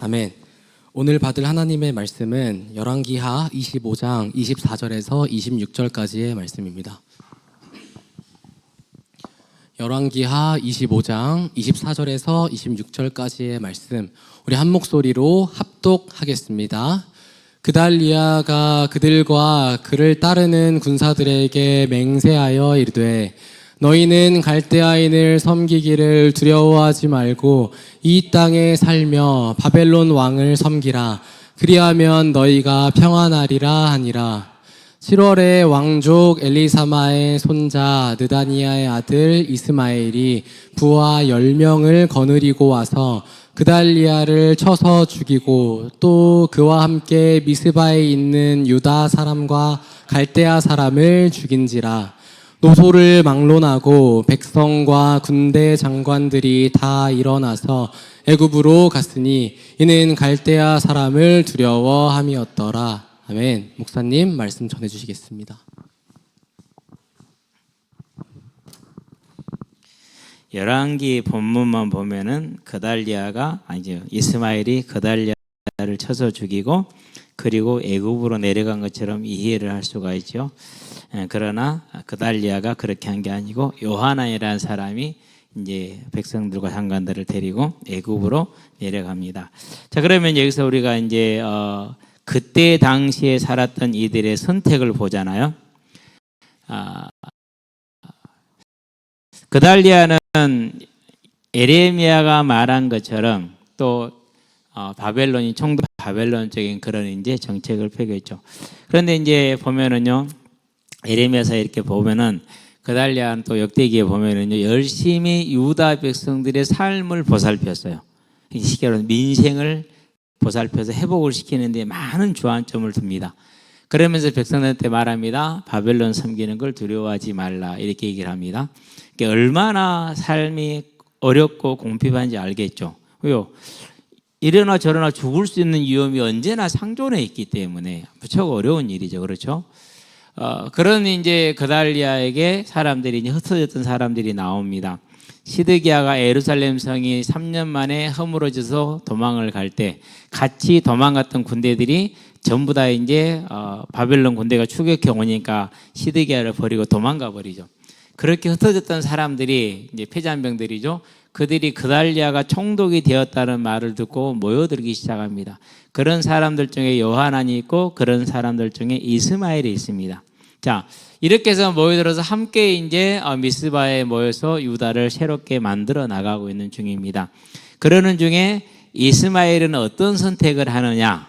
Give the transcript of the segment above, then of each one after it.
아멘. 오늘 받을 하나님의 말씀은 열왕기하 25장 24절에서 26절까지의 말씀입니다. 열왕기하 25장 24절에서 26절까지의 말씀, 우리 한 목소리로 합독하겠습니다. 그달리아가 그들과 그를 따르는 군사들에게 맹세하여 이르되 너희는 갈대아인을 섬기기를 두려워하지 말고 이 땅에 살며 바벨론 왕을 섬기라. 그리하면 너희가 평안하리라 하니라. 7월에 왕족 엘리사마의 손자 느다니아의 아들 이스마엘이 부하 10명을 거느리고 와서 그달리아를 쳐서 죽이고 또 그와 함께 미스바에 있는 유다 사람과 갈대아 사람을 죽인지라. 노소를 막론하고 백성과 군대 장관들이 다 일어나서 애굽으로 갔으니 이는 갈대아 사람을 두려워함이었더라. 아멘. 목사님 말씀 전해주시겠습니다. 열왕기 본문만 보면은 이스마엘이 그달리아를 쳐서 죽이고 그리고 애굽으로 내려간 것처럼 이해를 할 수가 있죠. 그러나 그달리아가 그렇게 한 게 아니고 요하난이라는 사람이 이제 백성들과 장관들을 데리고 애굽으로 내려갑니다. 자, 그러면 여기서 우리가 이제 그때 당시에 살았던 이들의 선택을 보잖아요. 그달리아는 에레미야가 말한 것처럼 또 바벨론이 총독 바벨론적인 그런 이제 정책을 펴겠죠. 그런데 이제 보면은요, 에레미야서 이렇게 보면은 그달리아는 또 역대기에 보면은요, 열심히 유다 백성들의 삶을 보살폈어요. 이 시기로 민생을 보살펴서 회복을 시키는데 많은 주안점을 둡니다. 그러면서 백성들한테 말합니다. 바벨론 섬기는 걸 두려워하지 말라, 이렇게 얘기를 합니다. 얼마나 삶이 어렵고 공핍한지 알겠죠. 왜요? 이러나 저러나 죽을 수 있는 위험이 언제나 상존해 있기 때문에 무척 어려운 일이죠. 그렇죠? 그런 이제 그달리아에게 사람들이 이제 흩어졌던 사람들이 나옵니다. 시드기야가 예루살렘 성이 3년 만에 허물어져서 도망을 갈 때 같이 도망갔던 군대들이 전부 다 이제 바벨론 군대가 추격해 오니까 시드기야를 버리고 도망가 버리죠. 그렇게 흩어졌던 사람들이 이제 패잔병들이죠. 그들이 그달리아가 총독이 되었다는 말을 듣고 모여들기 시작합니다. 그런 사람들 중에 요하난이 있고 그런 사람들 중에 이스마엘이 있습니다. 자, 이렇게 해서 모여들어서 함께 이제 미스바에 모여서 유다를 새롭게 만들어 나가고 있는 중입니다. 그러는 중에 이스마엘은 어떤 선택을 하느냐?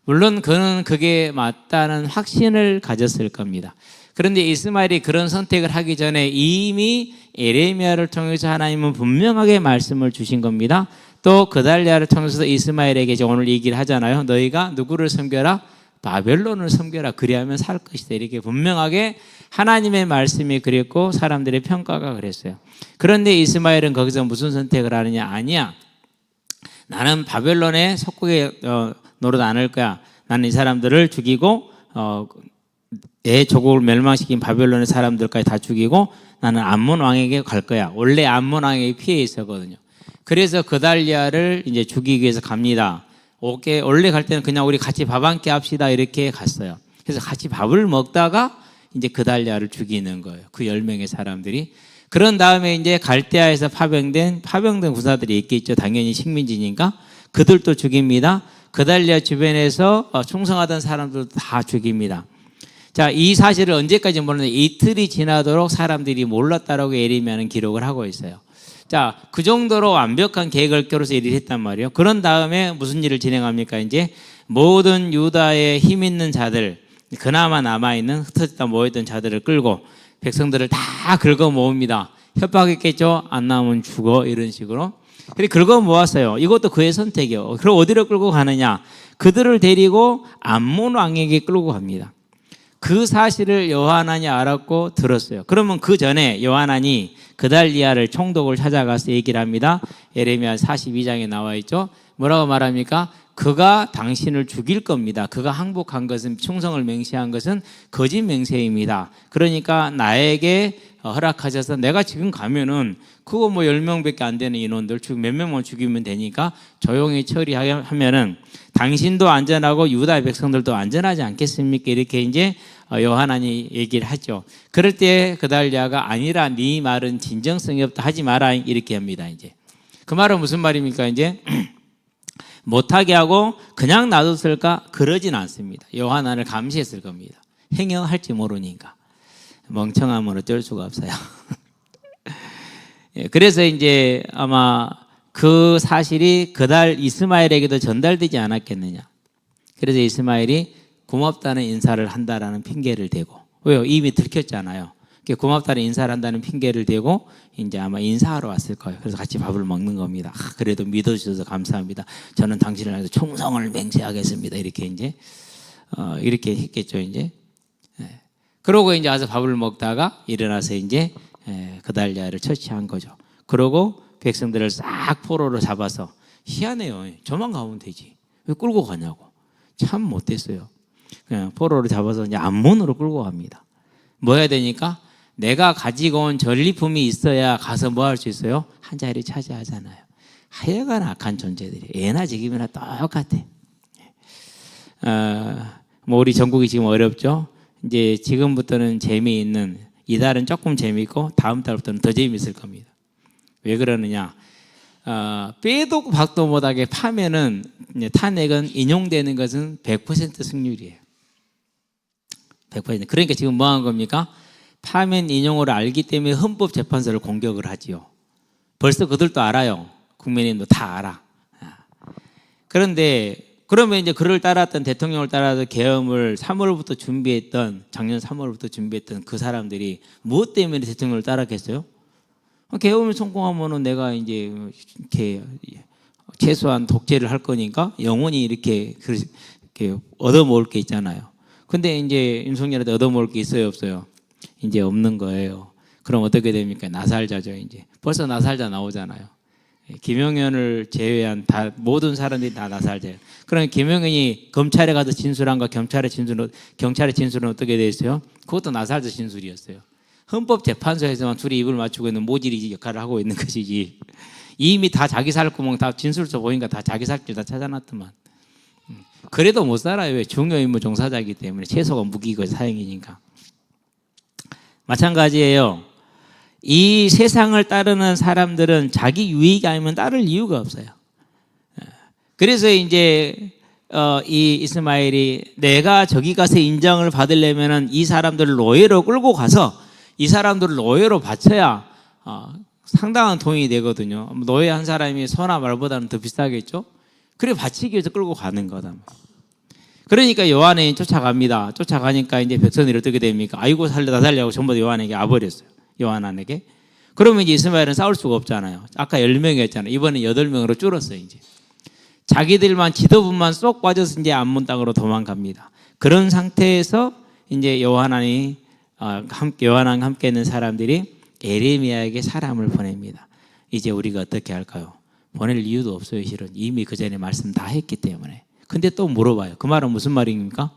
물론 그는 그게 맞다는 확신을 가졌을 겁니다. 그런데 이스마엘이 그런 선택을 하기 전에 이미 에레미야를 통해서 하나님은 분명하게 말씀을 주신 겁니다. 또 그달리아를 통해서 이스마엘에게 이제 오늘 얘기를 하잖아요. 너희가 누구를 섬겨라? 바벨론을 섬겨라. 그리하면 살 것이다. 이렇게 분명하게 하나님의 말씀이 그랬고 사람들의 평가가 그랬어요. 그런데 이스마엘은 거기서 무슨 선택을 하느냐? 아니야. 나는 바벨론의 속국에 노릇 안 할 거야. 나는 이 사람들을 죽이고 내 조국을 멸망시킨 바벨론의 사람들까지 다 죽이고 나는 암몬 왕에게 갈 거야. 원래 암몬 왕에게 피해 있었거든요. 그래서 그달리아를 이제 죽이기 위해서 갑니다. 원래 갈 때는 그냥 우리 같이 밥 한 끼 합시다 이렇게 갔어요. 그래서 같이 밥을 먹다가 이제 그달리아를 죽이는 거예요. 그 10명의 사람들이. 그런 다음에 이제 갈대아에서 파병된 군사들이 있겠죠. 당연히 식민지니까. 그들도 죽입니다. 그달리아 주변에서 충성하던 사람들도 다 죽입니다. 자, 이 사실을 언제까지 모르는데 이틀이 지나도록 사람들이 몰랐다라고 예레미야는 기록을 하고 있어요. 자, 그 정도로 완벽한 계획을 껴서 일을 했단 말이에요. 그런 다음에 무슨 일을 진행합니까? 이제 모든 유다의 힘 있는 자들, 그나마 남아있는 흩어졌다 모였던 자들을 끌고 백성들을 다 긁어 모읍니다. 협박했겠죠? 안 나오면 죽어. 이런 식으로. 그리고 긁어 모았어요. 이것도 그의 선택이요. 그럼 어디로 끌고 가느냐? 그들을 데리고 암몬 왕에게 끌고 갑니다. 그 사실을 요하난이 알았고 들었어요. 그러면 그 전에 요하난이 그달리아를 총독을 찾아가서 얘기를 합니다. 예레미야 42장에 나와 있죠. 뭐라고 말합니까? 그가 당신을 죽일 겁니다. 그가 항복한 것은 충성을 맹세한 것은 거짓 맹세입니다. 그러니까 나에게 허락하셔서 내가 지금 가면은 그거 뭐 10명밖에 안 되는 인원들 몇 명만 죽이면 되니까 조용히 처리하면은 당신도 안전하고 유다 백성들도 안전하지 않겠습니까? 이렇게 이제 요한안이 얘기를 하죠. 그럴 때 그달리아가 아니라 네 말은 진정성이 없다 하지 마라 이렇게 합니다. 이제 그 말은 무슨 말입니까? 이제 못하게 하고 그냥 놔뒀을까? 그러진 않습니다. 요한안을 감시했을 겁니다. 행여할지 모르니까 멍청하면 어쩔 수가 없어요. 그래서 이제 아마 그 사실이 그달 이스마엘에게도 전달되지 않았겠느냐. 그래서 이스마엘이 고맙다는 인사를 한다라는 핑계를 대고, 왜요? 이미 들켰잖아요. 고맙다는 인사를 한다는 핑계를 대고 이제 아마 인사하러 왔을 거예요. 그래서 같이 밥을 먹는 겁니다. 그래도 믿어주셔서 감사합니다. 저는 당신을 위해서 충성을 맹세하겠습니다. 이렇게 이제 이렇게 했겠죠. 이제 그러고 이제 와서 밥을 먹다가 일어나서 이제 그달리아를 처치한 거죠. 그러고 백성들을 싹 포로로 잡아서 희한해요. 저만 가면 되지. 왜 끌고 가냐고. 참 못됐어요. 그냥 포로로 잡아서 이제 암몬으로 끌고 갑니다. 뭐 해야 되니까 내가 가지고 온 전리품이 있어야 가서 뭐 할 수 있어요? 한 자리 차지하잖아요. 하여간 악한 존재들이 애나 지금이나 똑같아. 뭐 우리 전국이 지금 어렵죠. 이제 지금부터는 재미있는, 이달은 조금 재미있고 다음 달부터는 더 재미있을 겁니다. 왜 그러느냐? 빼도 박도 못하게 파면은 탄핵은 인용되는 것은 100% 승률이에요. 100%. 그러니까 지금 뭐 한 겁니까? 파면 인용을 알기 때문에 헌법재판소를 공격을 하지요. 벌써 그들도 알아요. 국민의힘도 다 알아. 그런데 그러면 이제 그를 따랐던, 대통령을 따라서 계엄을 3월부터 준비했던, 작년 3월부터 준비했던 그 사람들이 무엇 때문에 대통령을 따랐겠어요? 계엄을 성공하면은 내가 이제 이렇게 최소한 독재를 할 거니까 영원히 이렇게 얻어먹을 게 있잖아요. 근데 이제 윤석열한테 얻어먹을 게 있어요, 없어요? 이제 없는 거예요. 그럼 어떻게 됩니까? 나살자죠, 이제. 벌써 나살자 나오잖아요. 김용현을 제외한 다 모든 사람들이 다 나살자예요. 그럼 김용현이 검찰에 가서 진술한 거 경찰의 진술은 어떻게 돼 있어요? 그것도 나살자 진술이었어요. 헌법재판소에서만 둘이 입을 맞추고 있는 모질이 역할을 하고 있는 것이지. 이미 다 자기 살구멍 다 진술서 보니까 다 자기 살길 다 찾아놨더만. 그래도 못 살아요. 왜? 중요임무 종사자이기 때문에. 채소가 무기고 사형이니까. 마찬가지예요. 이 세상을 따르는 사람들은 자기 유익이 아니면 따를 이유가 없어요. 그래서 이제 이 이스마엘이 내가 저기 가서 인정을 받으려면은 이 사람들을 노예로 끌고 가서 이 사람들을 노예로 바쳐야 상당한 돈이 되거든요. 노예 한 사람이 소나 말보다는 더 비싸겠죠. 그래 바치기 위해서 끌고 가는 거다. 그러니까 요한이 쫓아갑니다. 쫓아가니까 이제 백성들이 어떻게 됩니까? 아이고 살려다 살려고 전부 다 요한에게 와버렸어요. 요한에게. 그러면 이제 이스마엘은 싸울 수가 없잖아요. 아까 10명이었잖아요. 이번엔 8명으로 줄었어요. 이제 자기들만 지도부만 쏙 빠져서 이제 암몬 땅으로 도망갑니다. 그런 상태에서 이제 요한과 함께 있는 사람들이 에레미야에게 사람을 보냅니다. 이제 우리가 어떻게 할까요? 보낼 이유도 없어요. 실은 이미 그 전에 말씀 다 했기 때문에. 근데 또 물어봐요. 그 말은 무슨 말입니까?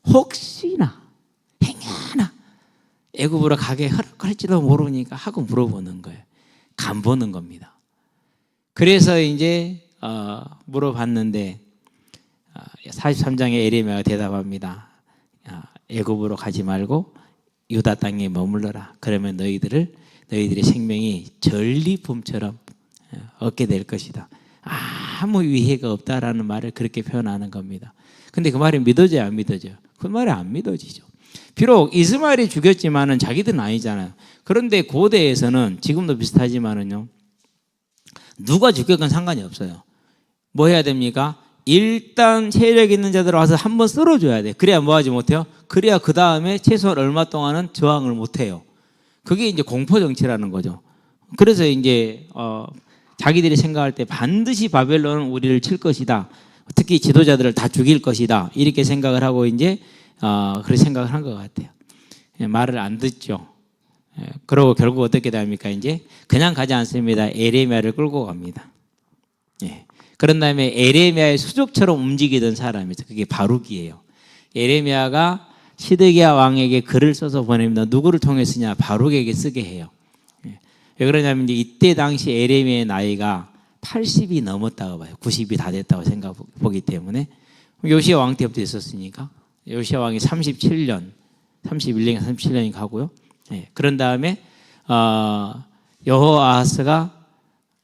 혹시나 행여나 애굽으로 가게 허락할지도 모르니까 하고 물어보는 거예요. 간보는 겁니다. 그래서 이제 물어봤는데 43장에 에레미야가 대답합니다. 애굽으로 가지 말고 유다 땅에 머물러라. 그러면 너희들의 생명이 전리품처럼 얻게 될 것이다. 아무 위해가 없다라는 말을 그렇게 표현하는 겁니다. 근데 그 말이 믿어져요, 안 믿어져요? 그 말이 안 믿어지죠. 비록 이스마엘이 죽였지만은 자기들은 아니잖아요. 그런데 고대에서는 지금도 비슷하지만은요, 누가 죽였건 상관이 없어요. 뭐 해야 됩니까? 일단 세력 있는 자들 와서 한번 쓸어줘야 돼. 그래야 뭐 하지 못해요? 그래야 그 다음에 최소한 얼마 동안은 저항을 못해요. 그게 이제 공포 정치라는 거죠. 그래서 이제 자기들이 생각할 때 반드시 바벨론은 우리를 칠 것이다. 특히 지도자들을 다 죽일 것이다. 이렇게 생각을 하고 이제 그렇게 생각을 한 것 같아요. 말을 안 듣죠. 그러고 결국 어떻게 됩니까? 이제 그냥 가지 않습니다. 에레미야를 끌고 갑니다. 그런 다음에 에레미야의 수족처럼 움직이던 사람이죠. 그게 바룩이에요. 에레미야가 시드기야 왕에게 글을 써서 보냅니다. 누구를 통해 쓰냐? 바룩에게 쓰게 해요. 왜 그러냐면 이제 이때 당시 에레미야의 나이가 80이 넘었다고 봐요. 90이 다 됐다고 생각보기 때문에 요시야 왕 때부터 있었으니까 요시야 왕이 31년 37년이 가고요. 그런 다음에 여호아하스가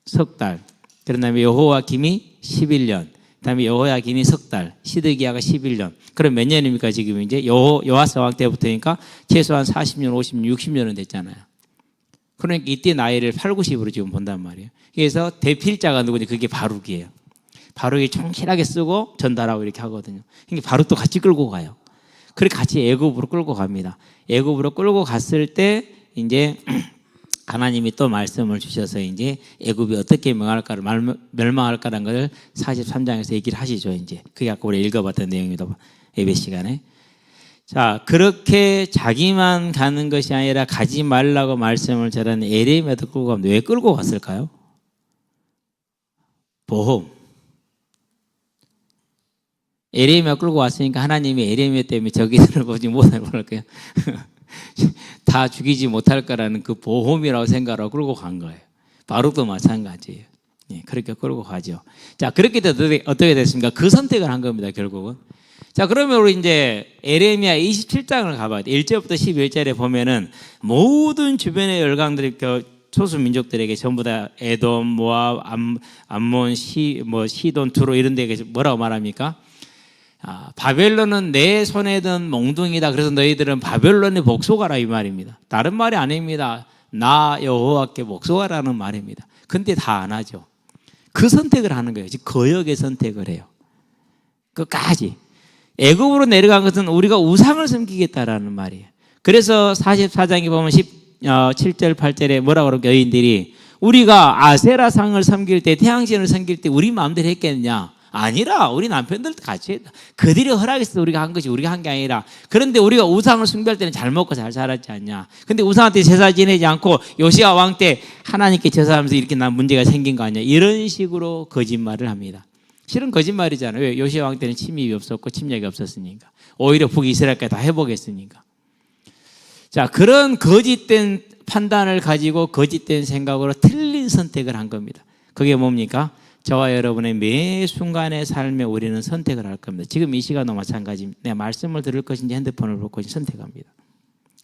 석 달, 그런 다음에 여호야김이 11년, 그다음에 여호야김이 석 달, 시드기야가 11년. 그럼 몇 년입니까? 지금 이제 여호아스 왕 때부터니까 최소한 40년, 50년, 60년은 됐잖아요. 그러니까 이때 나이를 8, 90으로 지금 본단 말이에요. 그래서 대필자가 누구냐? 그게 바룩이에요. 바룩이 충실하게 쓰고 전달하고 이렇게 하거든요. 그러니까 바룩도 같이 끌고 가요. 그렇게 같이 애굽으로 끌고 갑니다. 애굽으로 끌고 갔을 때 이제 하나님이 또 말씀을 주셔서 이제 애굽이 어떻게 멸망할까라는 걸 43장에서 얘기를 하시죠. 이제 그게 아까 우리 읽어봤던 내용입니다. 예배 시간에. 자, 그렇게 자기만 가는 것이 아니라 가지 말라고 말씀을 전하는 에레미야도 끌고 가면 왜 끌고 갔을까요? 보험. 에레미야 끌고 왔으니까 하나님이 에레미야 때문에 저기들을 보지 못할 거예요. 다 죽이지 못할 거라는 그 보험이라고 생각하고 끌고 간 거예요. 바룩도 마찬가지예요. 그렇게 끌고 가죠. 자, 그렇게 어떻게 됐습니까? 그 선택을 한 겁니다, 결국은. 자, 그러면 우리 이제 에레미야 27장을 가봐야 돼. 1절부터 11절에 보면은 모든 주변의 열강들이 소수 민족들에게 전부 다 에돔, 모압, 암몬, 시돈, 두로 이런 데에 뭐라고 말합니까? 바벨론은 내 손에 든 몽둥이다. 그래서 너희들은 바벨론의 복속하라 이 말입니다. 다른 말이 아닙니다. 나 여호와께 복속하라는 말입니다. 근데 다 안 하죠. 그 선택을 하는 거예요. 즉 거역의 선택을 해요. 끝까지. 애굽으로 내려간 것은 우리가 우상을 섬기겠다라는 말이에요. 그래서 44장에 보면 7절 8절에 뭐라고 그러고 여인들이 우리가 아세라상을 섬길 때 태양신을 섬길 때 우리 마음대로 했겠느냐? 아니라 우리 남편들도 같이 했다. 그들이 허락해서 우리가 한 것이 우리가 한 게 아니라 그런데 우리가 우상을 숭배할 때는 잘 먹고 잘 살았지 않냐. 근데 우상한테 제사 지내지 않고 요시야 왕 때 하나님께 제사하면서 이렇게 난 문제가 생긴 거 아니야. 이런 식으로 거짓말을 합니다. 실은 거짓말이잖아요. 왜? 요시야 왕 때는 침입이 없었고 침략이 없었으니까. 오히려 북이스라엘까지 다 회복했으니까. 자, 그런 거짓된 판단을 가지고 거짓된 생각으로 틀린 선택을 한 겁니다. 그게 뭡니까? 저와 여러분의 매 순간의 삶에 우리는 선택을 할 겁니다. 지금 이 시간도 마찬가지입니다. 내가 말씀을 들을 것인지 핸드폰을 볼 것인지 선택합니다.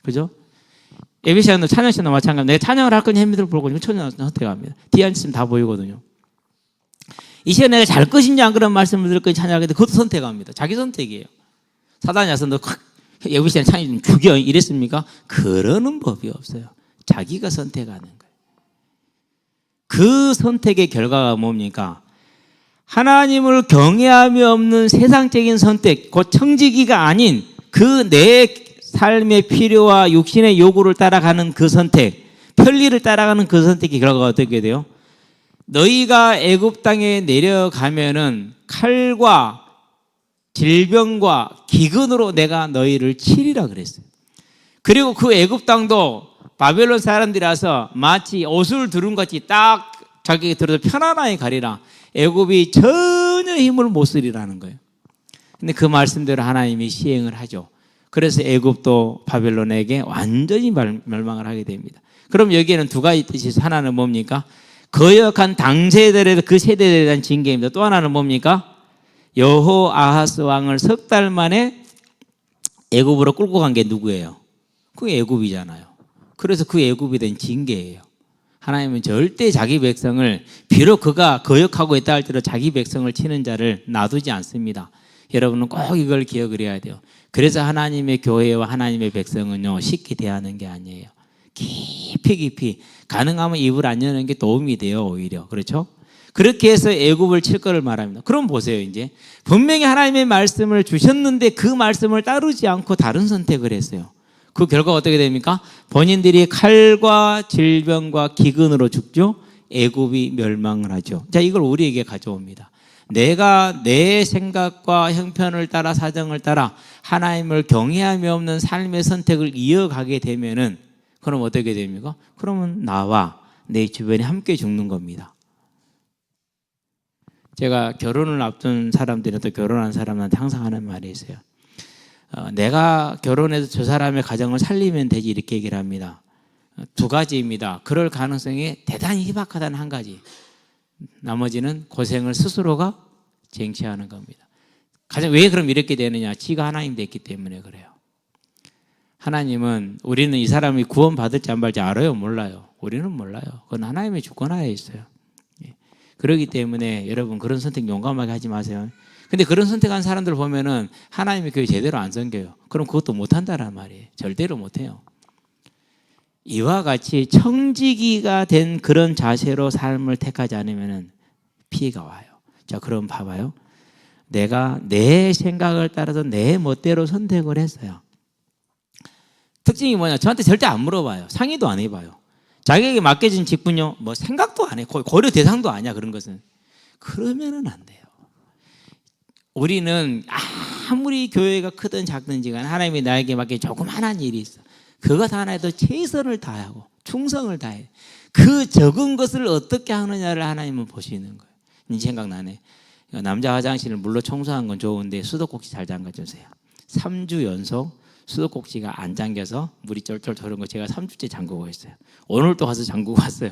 그죠? 예배 시간도 찬양 시간도 마찬가지입니다. 내가 찬양을 할 건지 핸드폰을 볼 것인지 선택합니다. 뒤에 앉으면 다 보이거든요. 이 시간에 내가 잘 것인지 안 그런 말씀을 들을 건지 찬양하겠는데 그것도 선택합니다. 자기 선택이에요. 사단이 와서 너 예배 시간에 찬양 좀 죽여 이랬습니까? 그러는 법이 없어요. 자기가 선택하는 거예요. 그 선택의 결과가 뭡니까? 하나님을 경외함이 없는 세상적인 선택, 곧 청지기가 아닌 그 내 삶의 필요와 육신의 요구를 따라가는 그 선택, 편리를 따라가는 그 선택의 결과가 어떻게 돼요? 너희가 애굽 땅에 내려가면은 칼과 질병과 기근으로 내가 너희를 치리라 그랬어요. 그리고 그 애굽 땅도 바벨론 사람들이라서 마치 옷을 두른 것이 딱 자기가 들어서 편안하게 가리라. 애굽이 전혀 힘을 못 쓰리라는 거예요. 근데 그 말씀대로 하나님이 시행을 하죠. 그래서 애굽도 바벨론에게 완전히 멸망을 하게 됩니다. 그럼 여기에는 두 가지 뜻이 있어요. 하나는 뭡니까? 거역한 당세대에 그 세대에 대한 징계입니다. 또 하나는 뭡니까? 여호아하스 왕을 석 달 만에 애굽으로 끌고 간 게 누구예요? 그 애굽이잖아요. 그래서 그 애굽이 된 징계예요. 하나님은 절대 자기 백성을 비록 그가 거역하고 있다 할지라도 자기 백성을 치는 자를 놔두지 않습니다. 여러분은 꼭 이걸 기억을 해야 돼요. 그래서 하나님의 교회와 하나님의 백성은요 쉽게 대하는 게 아니에요. 깊이 가능하면 입을 안 여는 게 도움이 돼요. 오히려 그렇죠? 그렇게 해서 애굽을 칠 거를 말합니다. 그럼 보세요. 이제 분명히 하나님의 말씀을 주셨는데 그 말씀을 따르지 않고 다른 선택을 했어요. 그 결과가 어떻게 됩니까? 본인들이 칼과 질병과 기근으로 죽죠. 애굽이 멸망을 하죠. 자, 이걸 우리에게 가져옵니다. 내가 내 생각과 형편을 따라 사정을 따라 하나님을 경외함이 없는 삶의 선택을 이어가게 되면은 그럼 어떻게 됩니까? 그러면 나와 내 주변에 함께 죽는 겁니다. 제가 결혼을 앞둔 사람들이 또 결혼한 사람한테 항상 하는 말이 있어요. 내가 결혼해서 저 사람의 가정을 살리면 되지 이렇게 얘기를 합니다. 두 가지입니다. 그럴 가능성이 대단히 희박하다는 한 가지. 나머지는 고생을 스스로가 쟁취하는 겁니다. 왜 그럼 이렇게 되느냐? 지가 하나님 됐기 때문에 그래요. 하나님은 우리는 이 사람이 구원 받을지 안 받을지 알아요? 몰라요? 우리는 몰라요. 그건 하나님의 주권하에 있어요. 그렇기 때문에 여러분 그런 선택 용감하게 하지 마세요. 근데 그런 선택한 사람들 보면은 하나님의 교회 제대로 안 섬겨요. 그럼 그것도 못한다란 말이에요. 절대로 못해요. 이와 같이 청지기가 된 그런 자세로 삶을 택하지 않으면은 피해가 와요. 자, 그럼 봐봐요. 내가 내 생각을 따라서 내 멋대로 선택을 했어요. 특징이 뭐냐? 저한테 절대 안 물어봐요. 상의도 안 해봐요. 자기에게 맡겨진 직분요, 뭐 생각도 안 해. 고려 대상도 아니야, 그런 것은. 그러면은 안 돼요. 우리는 아무리 교회가 크든 작든지 간 하나님이 나에게 맡긴 조그만한 일이 있어. 그것 하나에도 최선을 다하고 충성을 다해. 그 적은 것을 어떻게 하느냐를 하나님은 보시는 거예요. 이 생각나네. 남자 화장실을 물로 청소한 건 좋은데 수도꼭지 잘 잠가주세요. 3주 연속 수도꼭지가 안 잠겨서 물이 쫄쫄 도는 거 제가 3주째 잠그고 있어요. 오늘 또 가서 잠그고 왔어요.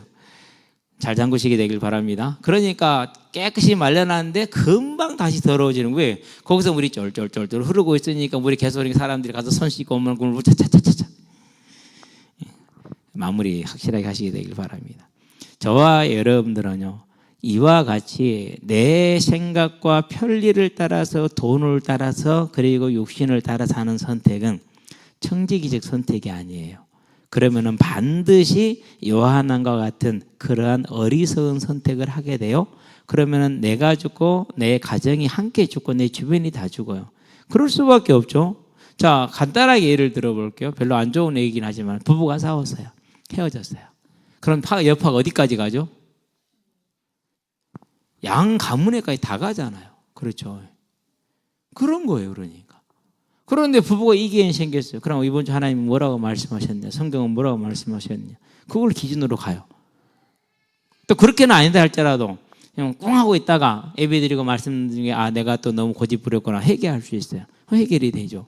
잘 잠그시게 되길 바랍니다. 그러니까 깨끗이 말려놨는데 금방 다시 더러워지는 거예요. 거기서 물이 쫄쫄쫄쫄 흐르고 있으니까 물이 계속 이렇게 사람들이 가서 손 씻고 오면 물 차차차차차. 마무리 확실하게 하시게 되길 바랍니다. 저와 여러분들은요, 이와 같이 내 생각과 편리를 따라서 돈을 따라서 그리고 육신을 따라서 하는 선택은 청지기적 선택이 아니에요. 그러면은 반드시 요한왕과 같은 그러한 어리석은 선택을 하게 돼요. 그러면은 내가 죽고 내 가정이 함께 죽고 내 주변이 다 죽어요. 그럴 수밖에 없죠. 자, 간단하게 예를 들어볼게요. 별로 안 좋은 얘기긴 하지만 부부가 싸웠어요. 헤어졌어요. 그럼 여파가 어디까지 가죠? 양 가문에까지 다 가잖아요. 그렇죠. 그런 거예요. 그러니까. 그런데 부부가 이견이 생겼어요. 그럼 이번 주 하나님은 뭐라고 말씀하셨냐? 성경은 뭐라고 말씀하셨냐? 그걸 기준으로 가요. 또 그렇게는 아니다 할지라도 그냥 꿍 하고 있다가 예배 드리고 말씀드린 게 내가 또 너무 고집 부렸구나 회개할 수 있어요. 해결이 되죠.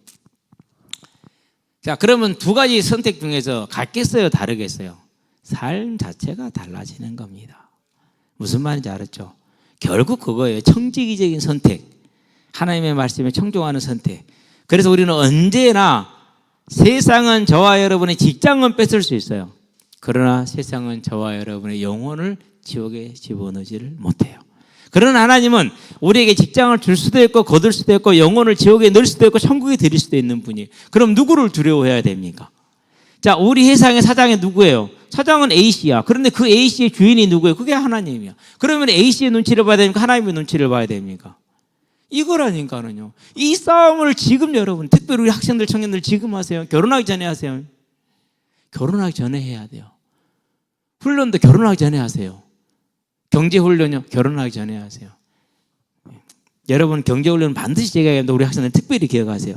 자, 그러면 두 가지 선택 중에서 같겠어요? 다르겠어요? 삶 자체가 달라지는 겁니다. 무슨 말인지 알았죠? 결국 그거예요. 청지기적인 선택. 하나님의 말씀에 청종하는 선택. 그래서 우리는 언제나 세상은 저와 여러분의 직장은 뺏을 수 있어요. 그러나 세상은 저와 여러분의 영혼을 지옥에 집어넣지를 못해요. 그러나 하나님은 우리에게 직장을 줄 수도 있고 거둘 수도 있고 영혼을 지옥에 넣을 수도 있고 천국에 드릴 수도 있는 분이에요. 그럼 누구를 두려워해야 됩니까? 자, 우리 회사의 사장이 누구예요? 사장은 A씨야. 그런데 그 A씨의 주인이 누구예요? 그게 하나님이야. 그러면 A씨의 눈치를 봐야 됩니까? 하나님의 눈치를 봐야 됩니까? 이거라니까는요. 이 싸움을 지금 여러분, 특별히 우리 학생들, 청년들 지금 하세요. 결혼하기 전에 하세요. 결혼하기 전에 해야 돼요. 훈련도 결혼하기 전에 하세요. 경제훈련요, 결혼하기 전에 하세요. 여러분, 경제훈련은 반드시 제가 해야 하는데 우리 학생들 특별히 기억하세요.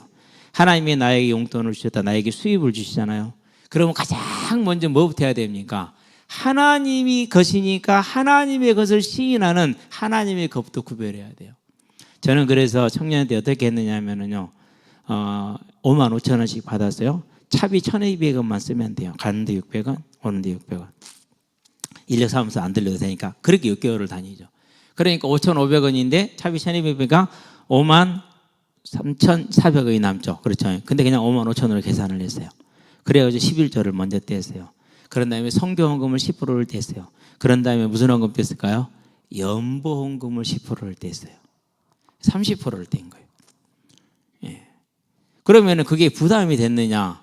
하나님이 나에게 용돈을 주셨다, 나에게 수입을 주시잖아요. 그러면 가장 먼저 뭐부터 해야 됩니까? 하나님이 것이니까 하나님의 것을 시인하는 하나님의 것부터 구별해야 돼요. 저는 그래서 청년한테 어떻게 했느냐 하면은요, 5만 5천 원씩 받았어요. 차비 1,200원만 쓰면 돼요. 가는데 600원, 오는데 600원. 인력사무소 안 들려도 되니까 그렇게 6개월을 다니죠. 그러니까 5,500원인데 차비 1,200원이니까 5만 3,400원이 남죠. 그렇죠. 근데 그냥 5만 5천 원을 계산을 했어요. 그래가지고 11조를 먼저 뗐어요. 그런 다음에 성교헌금을 10%를 뗐어요. 그런 다음에 무슨 헌금 뗐을까요? 연보헌금을 10%를 뗐어요. 30%를 뗀 거예요. 예. 그러면 그게 부담이 됐느냐?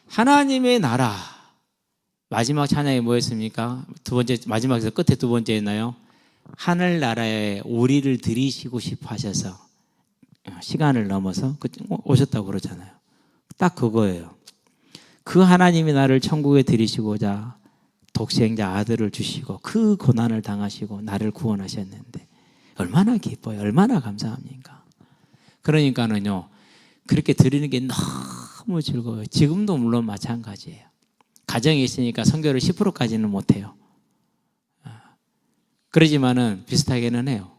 하나님의 나라. 마지막 찬양이 뭐였습니까? 두 번째, 마지막에서 끝에 두 번째였나요? 하늘나라에 우리를 들이시고 싶어 하셔서 시간을 넘어서 오셨다고 그러잖아요. 딱 그거예요. 그 하나님이 나를 천국에 들이시고자 독생자 아들을 주시고 그 고난을 당하시고 나를 구원하셨는데 얼마나 기뻐요. 얼마나 감사합니까? 그러니까는요, 그렇게 드리는 게 너무 즐거워요. 지금도 물론 마찬가지예요. 가정이 있으니까 선교를 10%까지는 못해요. 그러지만은 비슷하게는 해요.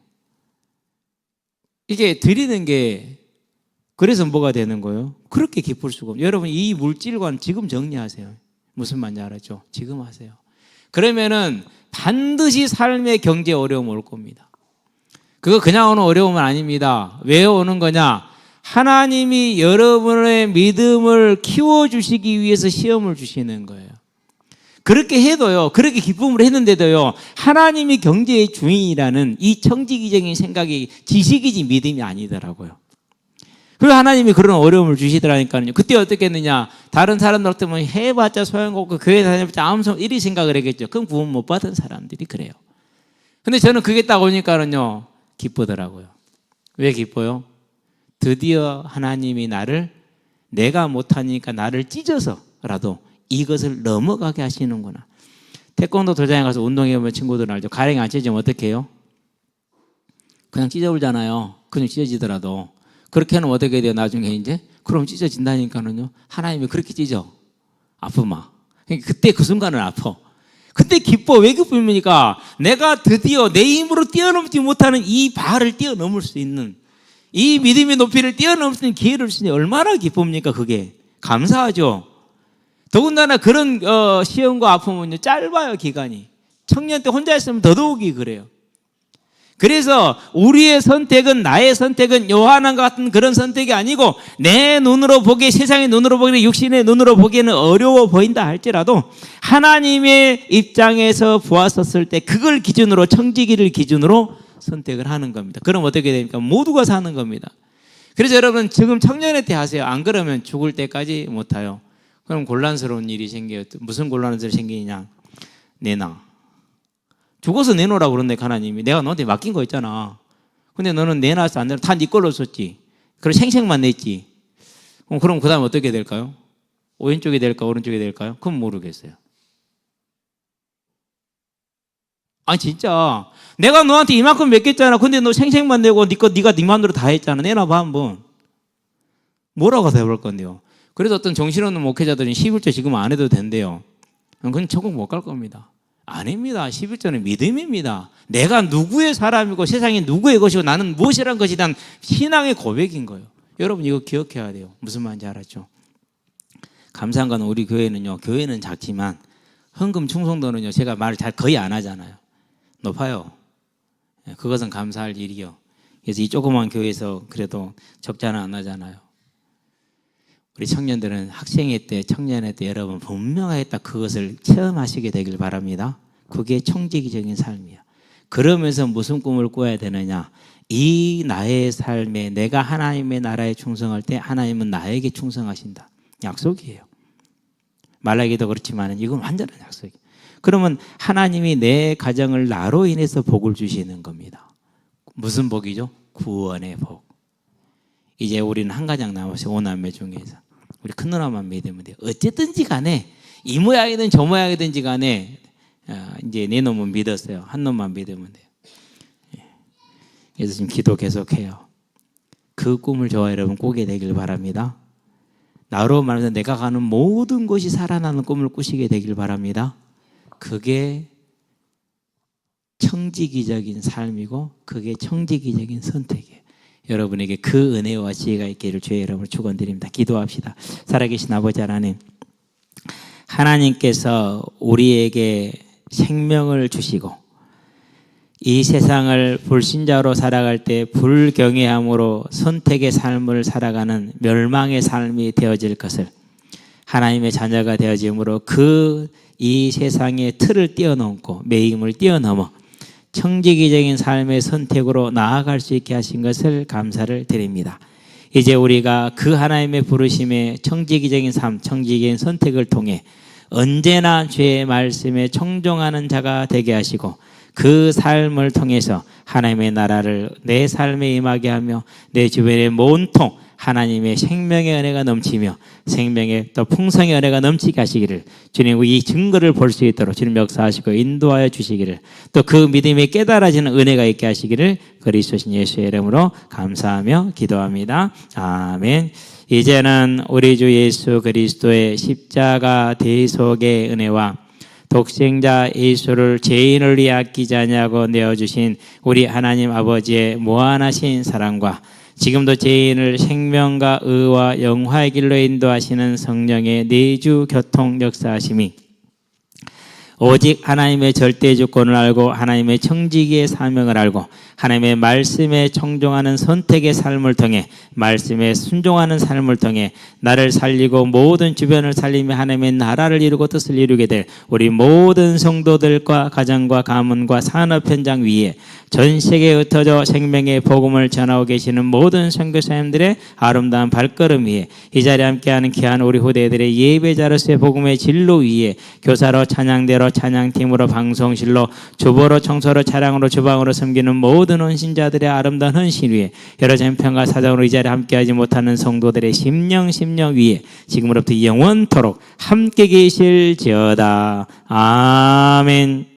이게 드리는 게 그래서 뭐가 되는 거예요? 그렇게 기쁠 수가 없어요. 여러분 이 물질관 지금 정리하세요. 무슨 말인지 알았죠? 지금 하세요. 그러면은 반드시 삶의 경제 어려움 올 겁니다. 그거 그냥 오는 어려움은 아닙니다. 왜 오는 거냐? 하나님이 여러분의 믿음을 키워주시기 위해서 시험을 주시는 거예요. 그렇게 해도요, 그렇게 기쁨을 했는데도요, 하나님이 경제의 주인이라는 이 청지기적인 생각이 지식이지 믿음이 아니더라고요. 그리고 하나님이 그런 어려움을 주시더라니까요. 그때 어떻게 했느냐? 다른 사람들 같으면 해봤자 소용없고 교회 다녀봤자 아무 소용 이리 생각을 했겠죠. 그럼 구원 못 받은 사람들이 그래요. 근데 저는 그게 딱 오니까는요, 기쁘더라고요. 왜 기뻐요? 드디어 하나님이 나를 내가 못하니까 나를 찢어서라도 이것을 넘어가게 하시는구나. 태권도 도장에 가서 운동해보면 친구들 알죠. 가랭이 안 찢어지면 어떻게 해요? 그냥 찢어버리잖아요. 그냥 찢어지더라도. 그렇게 하면 어떻게 돼요? 나중에 이제? 그럼 찢어진다니까는요. 하나님이 그렇게 찢어. 아프마. 그때 그 순간은 아파. 그때 기뻐. 왜 기쁩니까? 내가 드디어 내 힘으로 뛰어넘지 못하는 이 바를 뛰어넘을 수 있는 이 믿음의 높이를 뛰어넘을 수 있는 기회를 주시니 얼마나 기쁩니까? 그게. 감사하죠. 더군다나 그런 시험과 아픔은요, 짧아요, 기간이. 청년 때 혼자 있으면 더더욱이 그래요. 그래서 우리의 선택은, 나의 선택은 요한과 같은 그런 선택이 아니고 내 눈으로 보기에, 세상의 눈으로 보기에, 육신의 눈으로 보기에는 어려워 보인다 할지라도 하나님의 입장에서 보았었을 때 그걸 기준으로, 청지기를 기준으로 선택을 하는 겁니다. 그럼 어떻게 됩니까? 모두가 사는 겁니다. 그래서 여러분 지금 청년의 때 하세요. 안 그러면 죽을 때까지 못 해요. 그럼 곤란스러운 일이 생겨요. 무슨 곤란스러운 일이 생기냐? 내놔. 죽어서 내놓으라고 그런데 하나님이. 내가 너한테 맡긴 거 있잖아. 근데 너는 내놔서 안 내놔. 다 네 걸로 썼지. 그럼 생색만 냈지. 그럼 그 다음에 어떻게 될까요? 왼쪽이 될까 오른쪽이 될까요? 그건 모르겠어요. 아니 진짜 내가 너한테 이만큼 맡겼잖아. 근데 너 생색만 내고 네가 네 맘대로 다 했잖아. 내놔봐 한번. 뭐라고 해볼 건데요. 그래서 어떤 정신없는 목회자들은 11조 지금 안 해도 된대요. 그건 천국 못 갈 겁니다. 아닙니다. 11조는 믿음입니다. 내가 누구의 사람이고 세상이 누구의 것이고 나는 무엇이란 것에 대한 신앙의 고백인 거예요. 여러분 이거 기억해야 돼요. 무슨 말인지 알았죠? 감사한 건 우리 교회는요. 교회는 작지만 헌금 충성도는요. 제가 말을 잘 거의 안 하잖아요. 높아요. 그것은 감사할 일이요. 그래서 이 조그만 교회에서 그래도 적자는 안 나잖아요. 우리 청년들은 학생회 때, 청년회 때 여러분 분명하게 딱 그것을 체험하시게 되길 바랍니다. 그게 청지기적인 삶이야. 그러면서 무슨 꿈을 꿔야 되느냐? 이 나의 삶에 내가 하나님의 나라에 충성할 때 하나님은 나에게 충성하신다. 약속이에요. 말하기도 그렇지만 이건 완전한 약속이에요. 그러면 하나님이 내 가정을 나로 인해서 복을 주시는 겁니다. 무슨 복이죠? 구원의 복. 이제 우리는 한 가장 남았어요. 5남매 중에서. 우리 큰 누나만 믿으면 돼요. 어쨌든지 간에 이 모양이든 저 모양이든지 간에 이제 네 놈은 믿었어요. 한 놈만 믿으면 돼요. 그래서 지금 기도 계속해요. 그 꿈을 저와 여러분 꾸게 되길 바랍니다. 나로 말해서 내가 가는 모든 것이 살아나는 꿈을 꾸시게 되길 바랍니다. 그게 청지기적인 삶이고 그게 청지기적인 선택이에요. 여러분에게 그 은혜와 지혜가 있기를 주의 이름으로 축원드립니다. 기도합시다. 살아계신 아버지 하나님, 하나님께서 우리에게 생명을 주시고 이 세상을 불신자로 살아갈 때 불경외함으로 선택의 삶을 살아가는 멸망의 삶이 되어질 것을 하나님의 자녀가 되어짐으로 이 세상의 틀을 뛰어넘고 매임을 뛰어넘어 청지기적인 삶의 선택으로 나아갈 수 있게 하신 것을 감사를 드립니다. 이제 우리가 그 하나님의 부르심의 청지기적인 삶, 청지기적인 선택을 통해 언제나 주의 말씀에 청종하는 자가 되게 하시고 그 삶을 통해서 하나님의 나라를 내 삶에 임하게 하며 내 주변에 온통 하나님의 생명의 은혜가 넘치며 생명의 또 풍성의 은혜가 넘치게 하시기를 주님 이 증거를 볼 수 있도록 주님 역사하시고 인도하여 주시기를 또 그 믿음이 깨달아지는 은혜가 있게 하시기를 그리스도신 예수의 이름으로 감사하며 기도합니다. 아멘. 이제는 우리 주 예수 그리스도의 십자가 대속의 은혜와 독생자 예수를 죄인을 위해 아끼지 아니하고 내어주신 우리 하나님 아버지의 무한하신 사랑과 지금도 죄인을 생명과 의와 영화의 길로 인도하시는 성령의 내주 교통 역사하심이 오직 하나님의 절대 주권을 알고 하나님의 청지기의 사명을 알고 하나님의 말씀에 청종하는 선택의 삶을 통해 말씀에 순종하는 삶을 통해 나를 살리고 모든 주변을 살리며 하나님의 나라를 이루고 뜻을 이루게 될 우리 모든 성도들과 가정과 가문과 산업 현장 위에 전 세계에 흩어져 생명의 복음을 전하고 계시는 모든 선교사님들의 아름다운 발걸음 위에 이 자리에 함께하는 귀한 우리 후대들의 예배자로서의 복음의 진로 위에 교사로 찬양대로 찬양팀으로 방송실로 주보로 청소로 차량으로 주방으로 섬기는 모든 헌신자들의 아름다운 헌신 위에 여러 전편과 사정으로 이 자리에 함께하지 못하는 성도들의 심령 위에 지금으로부터 영원토록 함께 계실지어다. 아멘.